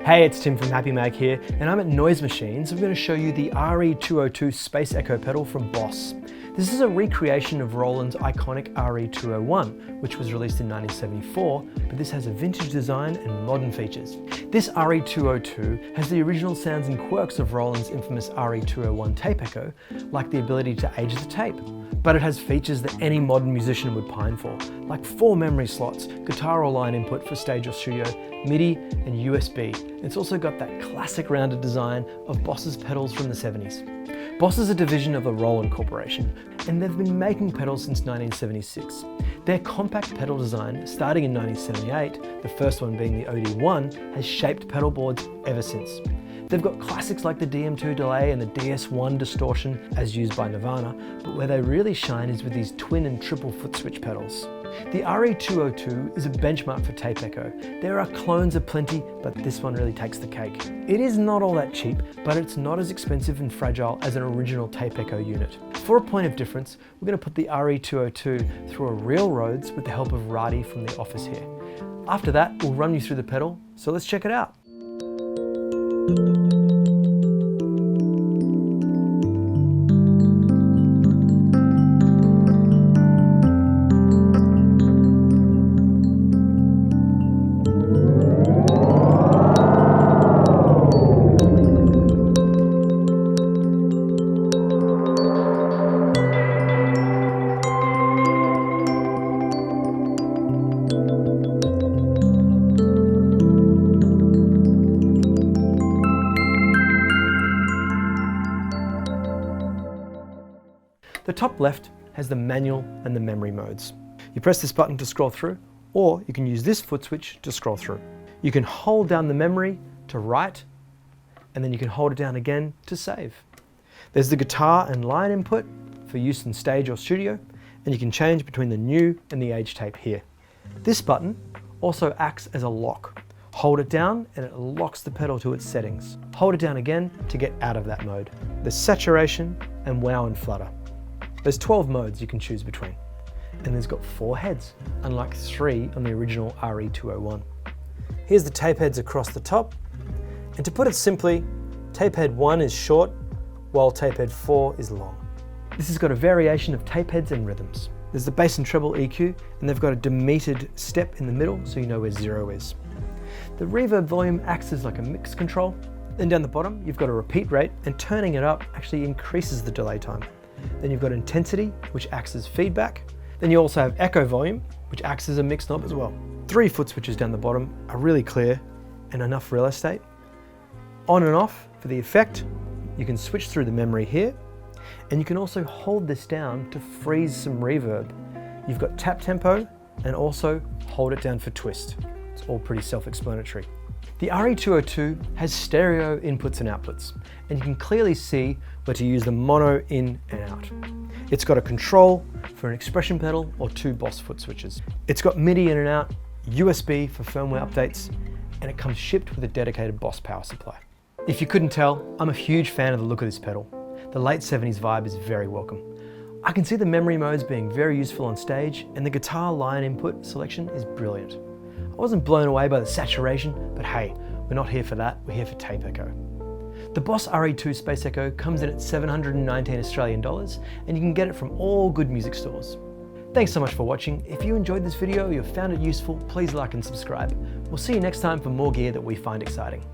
Hey, it's Tim from Happy Mag here, and I'm at Noise Machines. I'm going to show you the RE-202 Space Echo pedal from Boss. This is a recreation of Roland's iconic RE-201, which was released in 1974, but this has a vintage design and modern features. This RE-202 has the original sounds and quirks of Roland's infamous RE-201 tape echo, like the ability to age the tape. But it has features that any modern musician would pine for, like 4 memory slots, guitar or line input for stage or studio, Midi and USB. It's also got that classic rounded design of Boss's pedals from the 70s. Boss is a division of the Roland Corporation, and they've been making pedals since 1976. Their compact pedal design, starting in 1978, the first one being the OD1, has shaped pedal boards ever since. They've got classics like the DM2 delay and the DS1 distortion as used by Nirvana, but where they really shine is with these twin and triple foot switch pedals. The RE-202 is a benchmark for tape echo. There are clones aplenty, but this one really takes the cake. It is not all that cheap, but it's not as expensive and fragile as an original tape echo unit. For a point of difference, we're going to put the RE-202 through a real Rhodes with the help of Radi from the office here. After that, we'll run you through the pedal, so let's check it out. The top left has the manual and the memory modes. You press this button to scroll through, or you can use this foot switch to scroll through. You can hold down the memory to write, and then you can hold it down again to save. There's the guitar and line input for use in stage or studio, and you can change between the new and the age tape here. This button also acts as a lock. Hold it down and it locks the pedal to its settings. Hold it down again to get out of that mode. There's saturation and wow and flutter. There's 12 modes you can choose between, and there's got 4 heads, unlike 3 on the original RE-201. Here's the tape heads across the top, and to put it simply, tape head 1 is short, while tape head 4 is long. This has got a variation of tape heads and rhythms. There's the bass and treble EQ, and they've got a demetered step in the middle so you know where 0 is. The reverb volume acts as like a mix control. Then down the bottom, you've got a repeat rate, and turning it up actually increases the delay time. Then you've got intensity, which acts as feedback. Then you also have echo volume, which acts as a mix knob as well. 3 foot switches down the bottom are really clear and enough real estate. On and off for the effect, you can switch through the memory here, and you can also hold this down to freeze some reverb. You've got tap tempo and also hold it down for twist. It's all pretty self-explanatory. The RE-202 has stereo inputs and outputs, and you can clearly see where to use the mono in and out. It's got a control for an expression pedal or 2 Boss foot switches. It's got Midi in and out, USB for firmware updates, and it comes shipped with a dedicated Boss power supply. If you couldn't tell, I'm a huge fan of the look of this pedal. The late 70s vibe is very welcome. I can see the memory modes being very useful on stage, and the guitar line input selection is brilliant. I wasn't blown away by the saturation, but hey, we're not here for that, we're here for tape echo. The Boss RE-2 Space Echo comes in at $719 Australian dollars, and you can get it from all good music stores. Thanks so much for watching. If you enjoyed this video or you found it useful, please like and subscribe. We'll see you next time for more gear that we find exciting.